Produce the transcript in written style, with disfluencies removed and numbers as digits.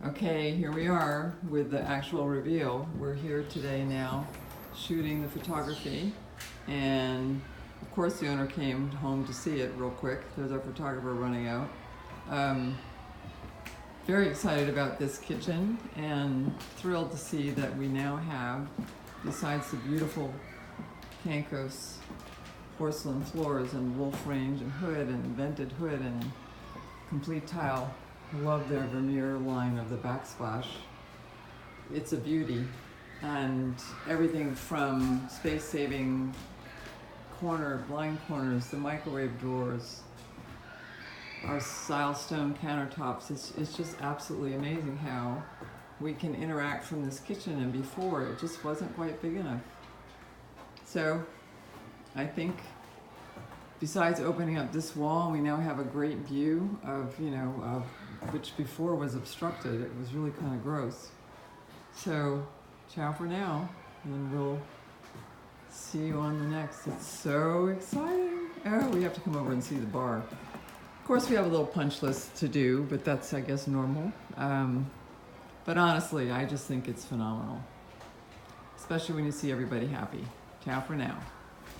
Okay, here we are with the actual reveal. We're here today now shooting the photography, and of course the owner came home to see it real quick. There's our photographer running out. Very excited about this kitchen and thrilled to see that we now have, besides the beautiful Cancos porcelain floors and wolf range and hood and vented hood and complete tile. Love their Vermeer line of the backsplash. It's a beauty. And everything from space-saving blind corners, the microwave drawers, our Silestone countertops. It's just absolutely amazing how we can interact from this kitchen, and before it just wasn't quite big enough. So I think besides opening up this wall, we now have a great view of, which before was obstructed. It was really kind of gross. So ciao for now, and we'll see you on the next. It's so exciting. Oh, we have to come over and see the bar. Of course, we have a little punch list to do, but that's, I guess, normal. But honestly, I just think it's phenomenal, especially when you see everybody happy. Ciao for now.